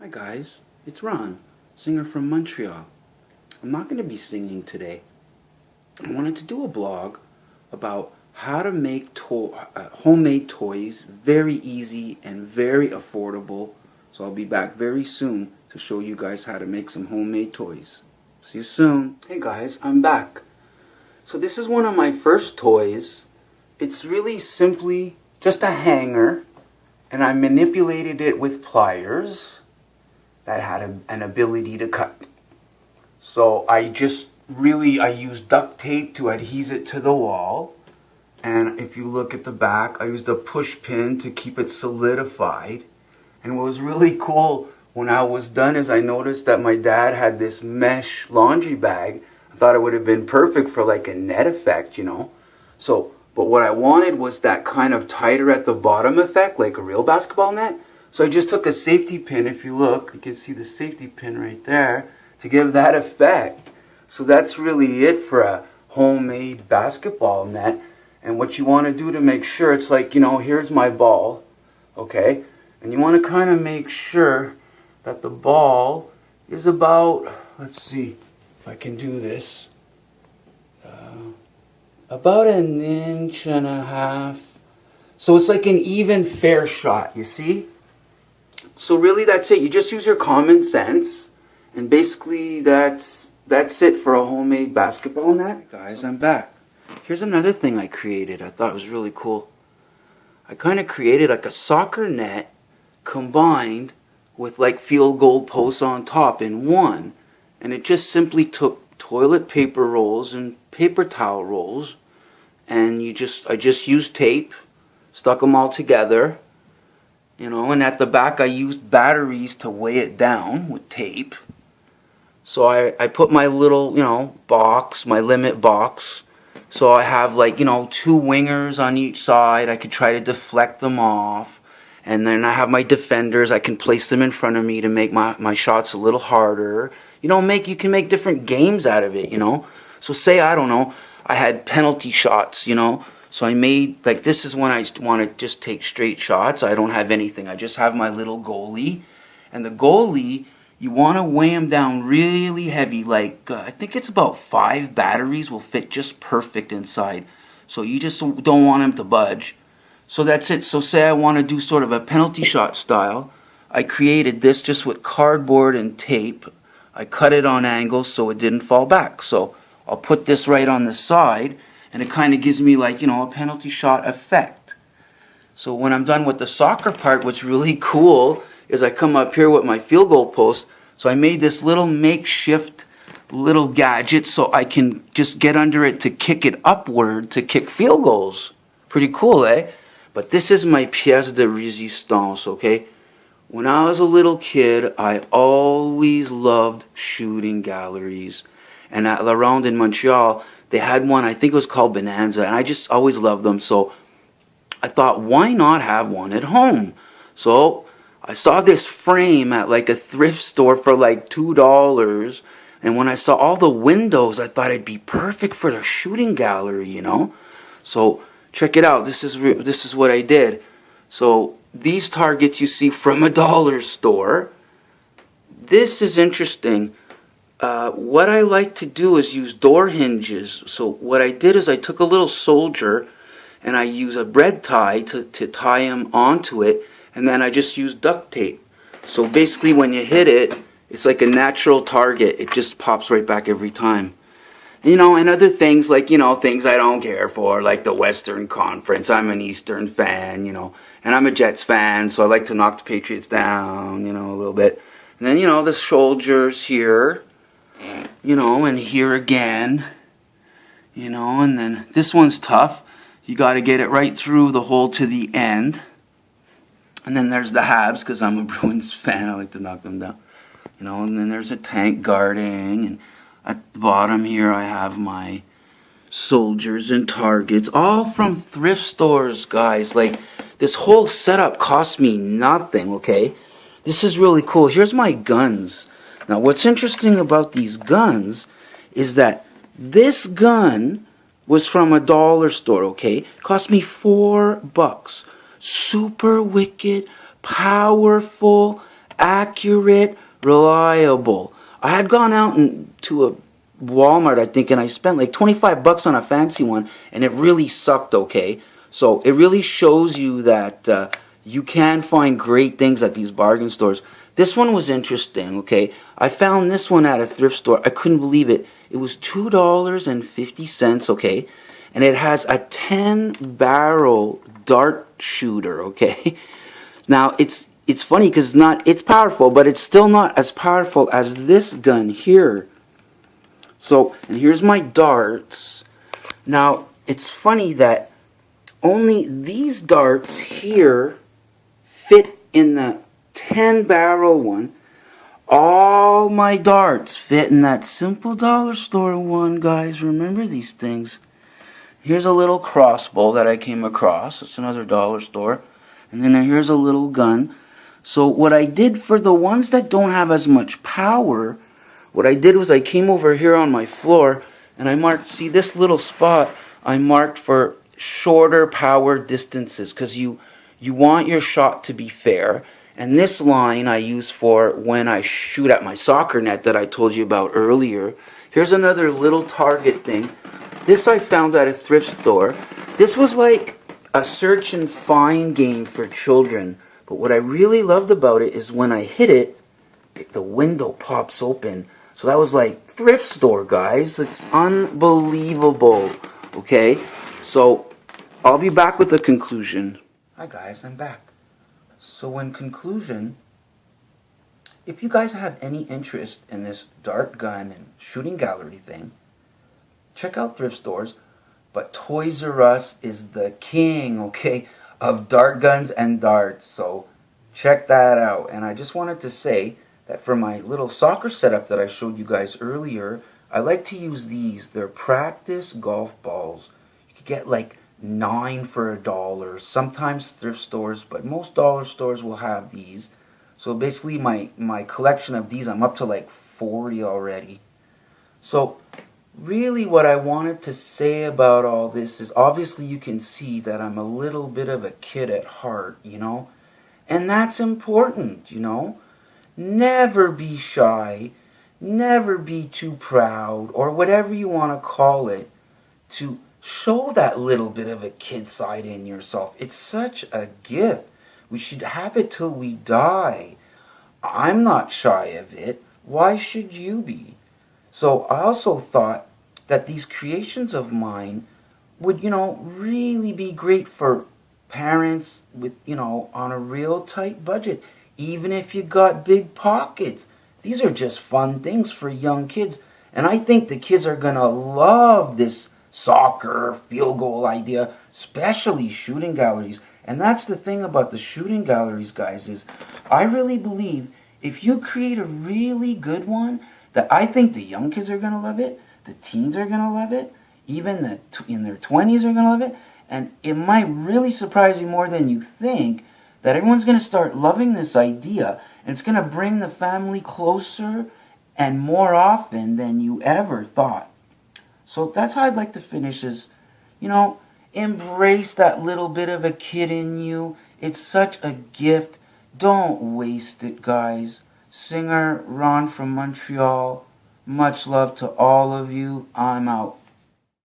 Hi guys, it's Ron, singer from Montreal. I'm not going to be singing today. I wanted to do a blog about how to make homemade toys very easy and very affordable. So I'll be back very soon to show you guys how to make some homemade toys. See you soon. Hey guys, I'm back. So this is one of my first toys. It's really simply just a hanger, and I manipulated it with pliers that had an ability to cut. So I used duct tape to adhere it to the wall. And if you look at the back, I used a push pin to keep it solidified. And what was really cool when I was done is I noticed that my dad had this mesh laundry bag. I thought it would have been perfect for like a net effect, you know. But what I wanted was that kind of tighter at the bottom effect, like a real basketball net. So I just took a safety pin. If you look, you can see the safety pin right there to give that effect. So that's really it for a homemade basketball net. And what you want to do to make sure, it's like, you know, here's my ball, okay? And you want to kind of make sure that the ball is about, let's see if I can do this, about 1.5 inches. So it's like an even fair shot, you see? So really that's it. You just use your common sense, and basically that's it for a homemade basketball net. Guys, I'm back. Here's another thing I created. I thought it was really cool. I kind of created like a soccer net combined with like field goal posts on top in one. And it just simply took toilet paper rolls and paper towel rolls, and I just used tape, stuck them all together. You know, and at the back I used batteries to weigh it down with tape. So I put my little, you know, box, my limit box. So I have like, you know, 2 wingers on each side. I could try to deflect them off. And then I have my defenders. I can place them in front of me to make my shots a little harder. You know, you can make different games out of it, you know. So say, I don't know, I had penalty shots, you know. So I made, like, this is when I want to just take straight shots. I don't have anything. I just have my little goalie. And the goalie, you want to weigh him down really heavy. Like, I think it's about 5 batteries will fit just perfect inside. So you just don't want him to budge. So that's it. So say I want to do sort of a penalty shot style. I created this just with cardboard and tape. I cut it on angles so it didn't fall back. So I'll put this right on the side, and it kind of gives me, like, you know, a penalty shot effect. So when I'm done with the soccer part, what's really cool is I come up here with my field goal post. So I made this little makeshift little gadget so I can just get under it to kick it upward to kick field goals. Pretty cool, eh? But this is my pièce de résistance, okay? When I was a little kid, I always loved shooting galleries. And at La Ronde in Montreal, they had one, I think it was called Bonanza, and I just always loved them. So I thought, why not have one at home? So I saw this frame at like a thrift store for like $2. And when I saw all the windows, I thought it'd be perfect for the shooting gallery, you know? So check it out. This is what I did. So these targets you see from a dollar store. This is interesting. What I like to do is use door hinges. So what I did is I took a little soldier and I use a bread tie to tie him onto it, and then I just use duct tape. So basically when you hit it, it's like a natural target. It just pops right back every time. You know, and other things like, you know, things I don't care for, like the Western Conference. I'm an Eastern fan, you know, and I'm a Jets fan, so I like to knock the Patriots down, you know, a little bit. And then, you know, the soldiers here, you know, and here again, you know, and then this one's tough. You got to get it right through the hole to the end. And then there's the Habs, because I'm a Bruins fan. I like to knock them down, you know. And then there's a tank guarding, and at the bottom here I have my soldiers and targets, all from thrift stores, guys. Like, this whole setup cost me nothing, okay? This is really cool. Here's my guns. Now, what's interesting about these guns is that this gun was from a dollar store, okay? It cost me $4. Super wicked, powerful, accurate, reliable. I had gone out to a Walmart, I think, and I spent like 25 bucks on a fancy one, and it really sucked, okay? So it really shows you that you can find great things at these bargain stores. This one was interesting, okay? I found this one at a thrift store. I couldn't believe it. It was $2.50, okay? And it has a 10-barrel dart shooter, okay? Now, it's funny because it's powerful, but it's still not as powerful as this gun here. So, and here's my darts. Now, it's funny that only these darts here fit in the 10-barrel one. All my darts fit in that simple dollar store one, guys. Remember these things. Here's a little crossbow that I came across. It's another dollar store. And then here's a little gun. So what I did for the ones that don't have as much power, what I did was I came over here on my floor and I marked, see this little spot, I marked for shorter power distances because you want your shot to be fair. And this line I use for when I shoot at my soccer net that I told you about earlier. Here's another little target thing. This I found at a thrift store. This was like a search and find game for children. But what I really loved about it is when I hit it, the window pops open. So that was like thrift store, guys. It's unbelievable. Okay? So I'll be back with a conclusion. Hi guys, I'm back. So in conclusion, if you guys have any interest in this dart gun and shooting gallery thing, check out thrift stores. But Toys R Us is the king, okay, of dart guns and darts. So check that out. And I just wanted to say that for my little soccer setup that I showed you guys earlier, I like to use these. They're practice golf balls. You could get like 9 for $1. Sometimes thrift stores, but most dollar stores will have these. So basically my collection of these, I'm up to like 40 already. So really what I wanted to say about all this is obviously you can see that I'm a little bit of a kid at heart, you know. And that's important, you know. Never be shy. Never be too proud or whatever you want to call it to show that little bit of a kid side in yourself. It's such a gift. We should have it till we die. I'm not shy of it. Why should you be? So I also thought that these creations of mine would, you know, really be great for parents with, you know, on a real tight budget. Even if you got big pockets. These are just fun things for young kids. And I think the kids are going to love this soccer field goal idea, especially shooting galleries. And that's the thing about the shooting galleries, guys, is I really believe if you create a really good one, that I think the young kids are going to love it, the teens are going to love it, even in their 20s are going to love it, and it might really surprise you more than you think that everyone's going to start loving this idea, and it's going to bring the family closer and more often than you ever thought. So that's how I'd like to finish is, you know, embrace that little bit of a kid in you. It's such a gift. Don't waste it, guys. Singer Ron from Montreal. Much love to all of you. I'm out.